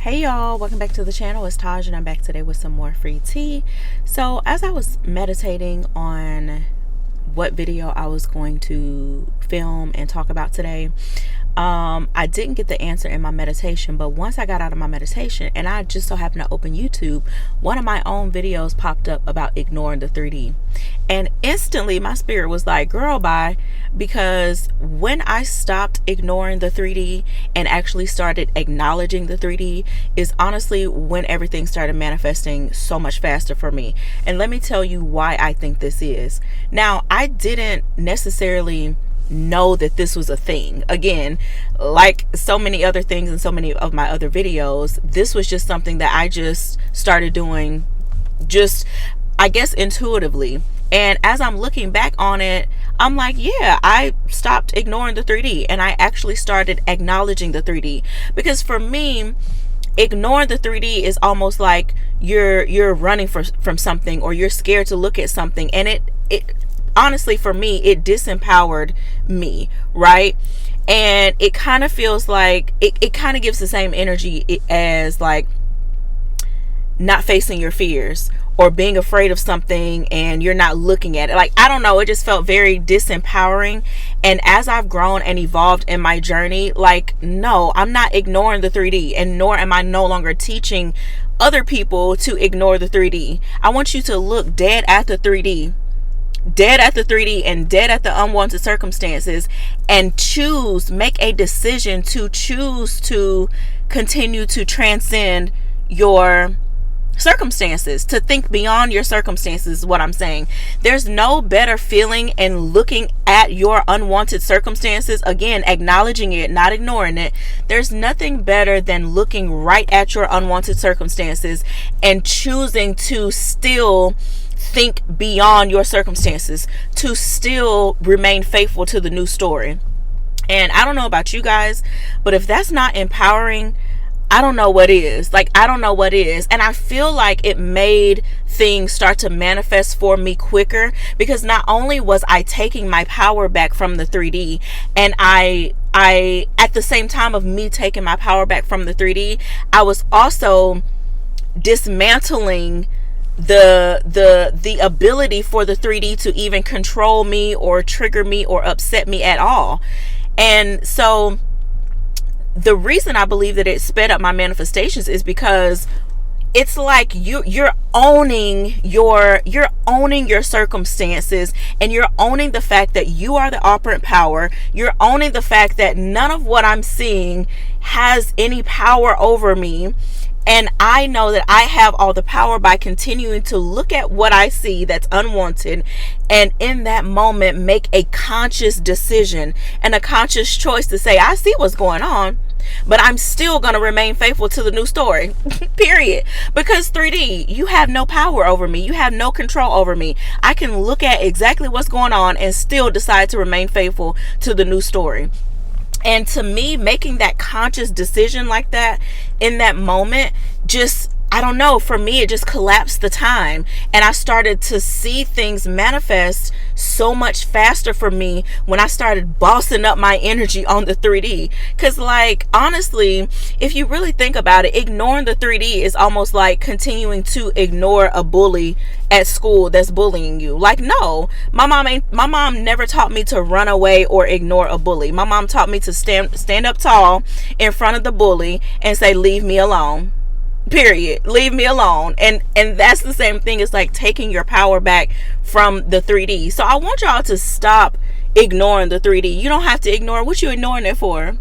Hey y'all, welcome back to the channel. It's Taj and I'm back today with some more free tea. So as I was meditating on what video I was going to film and talk about today, I didn't get the answer in my meditation, but once I got out of my meditation and I just so happened to open YouTube, one of my own videos popped up about ignoring the 3D. And instantly my spirit was like, girl, bye. Because when I stopped ignoring the 3D and actually started acknowledging the 3D is honestly when everything started manifesting so much faster for me. And let me tell you why I think this is. Now, I didn't necessarily know that this was a thing. Again, like so many other things and so many of my other videos, this was just something that I just started doing just, I guess, intuitively. And as I'm looking back on it, I'm like, yeah, I stopped ignoring the 3D and I actually started acknowledging the 3D. Because for me, ignoring the 3D is almost like you're running from something, or you're scared to look at something, and it honestly, for me, it disempowered me, right? And it kind of feels like it kind of gives the same energy as like not facing your fears or being afraid of something and you're not looking at it. Like, I don't know, it just felt very disempowering. And as I've grown and evolved in my journey, like, no, I'm not ignoring the 3D, and nor am I no longer teaching other people to ignore the 3D. I want you to look dead at the 3D and dead at the unwanted circumstances, and make a decision to choose to continue to transcend your circumstances, to think beyond your circumstances is what I'm saying. There's no better feeling in looking at your unwanted circumstances, again, acknowledging it, not ignoring it. There's nothing better than looking right at your unwanted circumstances and choosing to still think beyond your circumstances, to still remain faithful to the new story. And I don't know about you guys, but if that's not empowering, I don't know what is. Like, I don't know what is. And I feel like it made things start to manifest for me quicker, because not only was I taking my power back from the 3D, and I at the same time of me taking my power back from the 3D, I was also dismantling the ability for the 3D to even control me or trigger me or upset me at all. And so the reason I believe that it sped up my manifestations is because it's like you're owning your circumstances, and you're owning the fact that you are the operant power. You're owning the fact that none of what I'm seeing has any power over me. And I know that I have all the power by continuing to look at what I see that's unwanted, and in that moment make a conscious decision and a conscious choice to say, I see what's going on, but I'm still going to remain faithful to the new story. Period. Because 3D, you have no power over me. You have no control over me. I can look at exactly what's going on and still decide to remain faithful to the new story. And to me, making that conscious decision like that in that moment, just, I don't know, for me, it just collapsed the time. And I started to see things manifest so much faster for me when I started bossing up my energy on the 3D. Because, like, honestly, if you really think about it, ignoring the 3D is almost like continuing to ignore a bully at school that's bullying you. Like, no, my mom never taught me to run away or ignore a bully. My mom taught me to stand up tall in front of the bully and say, leave me alone. Period. Leave me alone. And that's the same thing as like taking your power back from the 3D. So I want y'all to stop ignoring the 3D. You don't have to ignore. What you ignoring it for?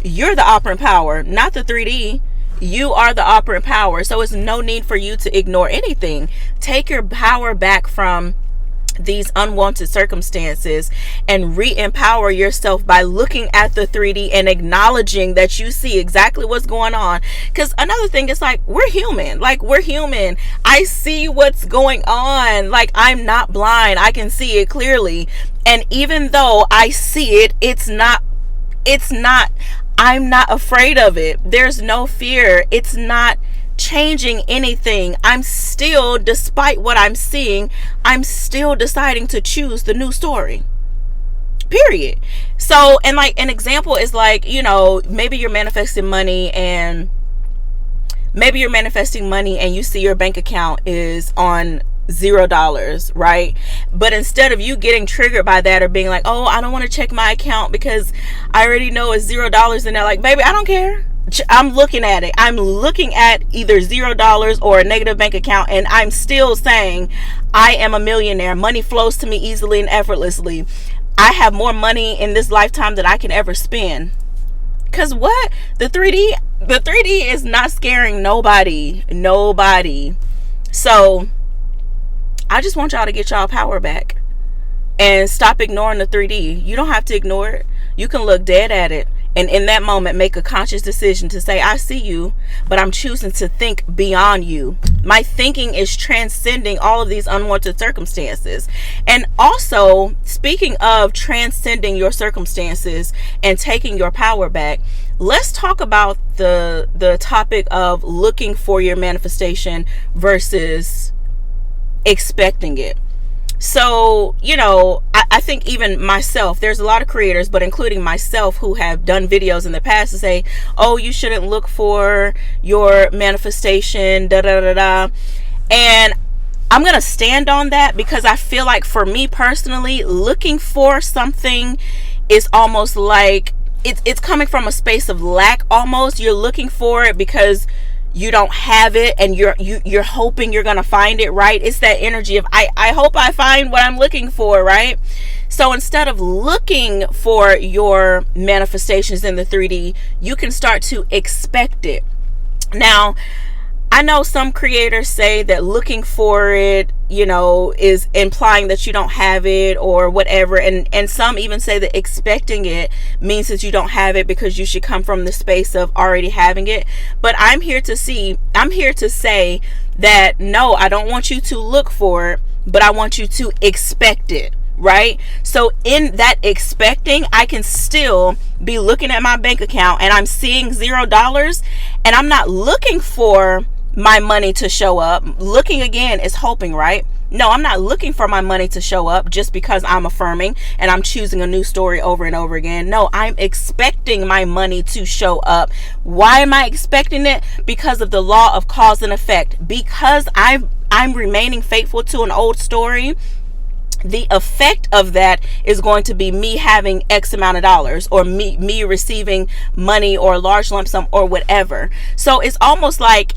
You're the operant power, not the 3D. You are the operant power. So it's no need for you to ignore anything. Take your power back from these unwanted circumstances and re-empower yourself by looking at the 3D and acknowledging that you see exactly what's going on. Because another thing is, like, we're human. I see what's going on. Like, I'm not blind. I can see it clearly. And even though I see it, I'm not afraid of it. There's no fear. It's not changing anything. I'm still, despite what I'm seeing, I'm still deciding to choose the new story. Period. So, and like an example is like, maybe you're manifesting money and maybe you're manifesting money and you see your bank account is on $0, right? But instead of you getting triggered by that or being like, oh, I don't want to check my account because I already know it's $0, and they're like, baby, I don't care. I'm looking at it. I'm looking at either $0 or a negative bank account, and I'm still saying I am a millionaire. Money flows to me easily and effortlessly. I have more money in this lifetime than I can ever spend. Cause what? The 3D is not scaring nobody. So I just want y'all to get y'all power back and stop ignoring the 3D. You don't have to ignore it. You can look dead at it, and in that moment make a conscious decision to say, I see you, but I'm choosing to think beyond you. My thinking is transcending all of these unwanted circumstances. And also, speaking of transcending your circumstances and taking your power back, let's talk about the topic of looking for your manifestation versus expecting it. So, I think even myself, there's a lot of creators, but including myself, who have done videos in the past to say, oh, you shouldn't look for your manifestation, da da da da. And I'm going to stand on that, because I feel like for me personally, looking for something is almost like it's coming from a space of lack almost. You're looking for it because you don't have it, and you're hoping you're gonna find it, right? It's that energy of I hope I find what I'm looking for, right? So instead of looking for your manifestations in the 3D, you can start to expect it. Now, I know some creators say that looking for it, is implying that you don't have it or whatever. And some even say that expecting it means that you don't have it, because you should come from the space of already having it. But I'm here to say that no, I don't want you to look for it, but I want you to expect it. Right? So in that expecting, I can still be looking at my bank account and I'm seeing $0, and I'm not looking for my money to show up. Looking again is hoping, right? No, I'm not looking for my money to show up just because I'm affirming and I'm choosing a new story over and over again. No, I'm expecting my money to show up. Why am I expecting it? Because of the law of cause and effect. Because I'm remaining faithful to an old story, the effect of that is going to be me having X amount of dollars, or me receiving money or a large lump sum or whatever. So it's almost like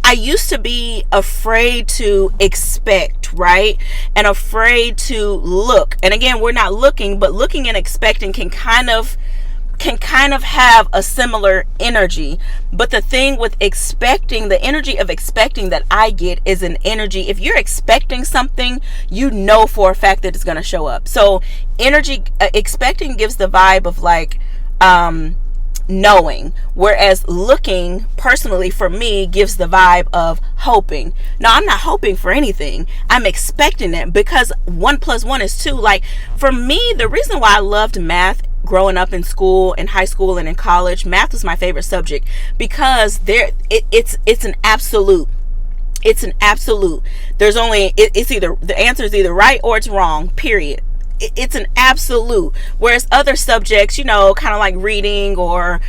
I used to be afraid to expect, right? And afraid to look. And again, we're not looking, but looking and expecting can kind of have a similar energy. But the thing with expecting, the energy of expecting that I get is an energy. If you're expecting something, you know for a fact that it's going to show up. So expecting gives the vibe of like, knowing, whereas looking personally for me gives the vibe of hoping. Now, I'm not hoping for anything. I'm expecting it, because 1 + 1 is 2. Like for me, the reason why I loved math growing up in school, in high school and in college, math was my favorite subject, because it's an absolute. It's an absolute. There's only, it's either, the answer is either right or it's wrong, period. It's an absolute. Whereas other subjects, kind of like reading or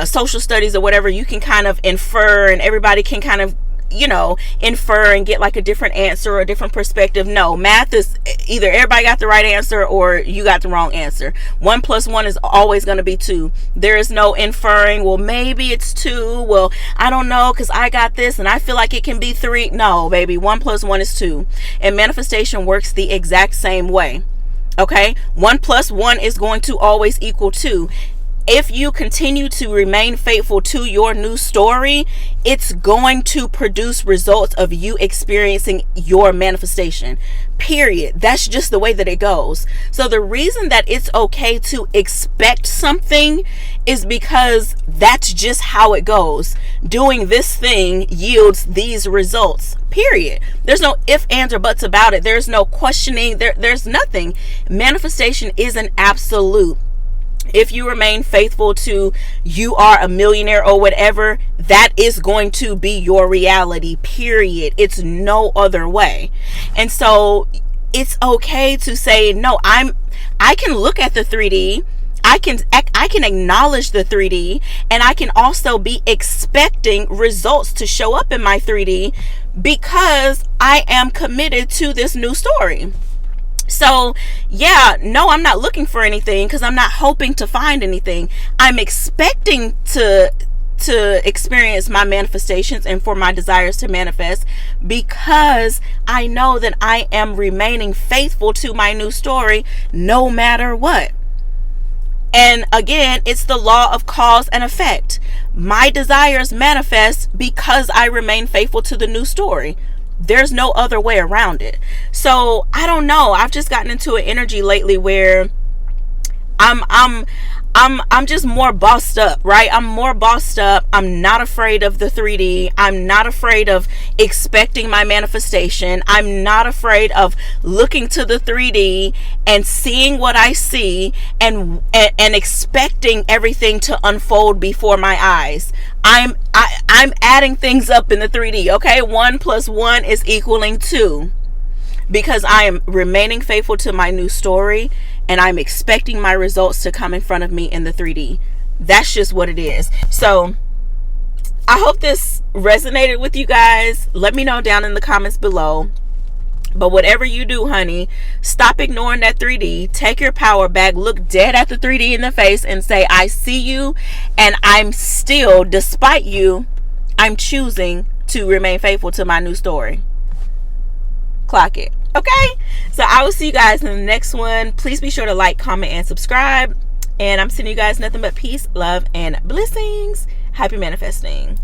social studies or whatever, you can kind of infer, and everybody can kind of, infer and get like a different answer or a different perspective. No, math is either everybody got the right answer or you got the wrong answer. 1 + 1 is always going to be 2. There is no inferring, well, maybe it's 2. Well, I don't know, because I got this and I feel like it can be 3. No, baby, 1 + 1 is 2. And manifestation works the exact same way. Okay, 1 + 1 is going to always equal 2. If you continue to remain faithful to your new story, it's going to produce results of you experiencing your manifestation. Period. That's just the way that it goes. So the reason that it's okay to expect something is because that's just how it goes. Doing this thing yields these results. Period. There's no ifs, ands, or buts about it. There's no questioning. There's nothing. Manifestation is an absolute. If you remain faithful to you are a millionaire or whatever, that is going to be your reality, period. It's no other way. And so it's okay to say, no, I can look at the 3D. I can acknowledge the 3D, and I can also be expecting results to show up in my 3D because I am committed to this new story. So yeah, no, I'm not looking for anything because I'm not hoping to find anything. I'm expecting to experience my manifestations and for my desires to manifest because I know that I am remaining faithful to my new story no matter what. And again, it's the law of cause and effect. My desires manifest because I remain faithful to the new story. There's no other way around it. So I don't know. I've just gotten into an energy lately where I'm just more bossed up, right? I'm more bossed up. I'm not afraid of the 3D. I'm not afraid of expecting my manifestation. I'm not afraid of looking to the 3D and seeing what I see and expecting everything to unfold before my eyes. I'm adding things up in the 3D, okay? 1 + 1 is equaling 2. Because I am remaining faithful to my new story and I'm expecting my results to come in front of me in the 3D. That's just what it is. So I hope this resonated with you guys. Let me know down in the comments below. But whatever you do, honey, stop ignoring that 3D. Take your power back. Look dead at the 3D in the face and say, I see you, and I'm still, despite you, I'm choosing to remain faithful to my new story. Clock it. Okay, so I will see you guys in the next one. Please be sure to like, comment, and subscribe. And I'm sending you guys nothing but peace, love, and blessings. Happy manifesting.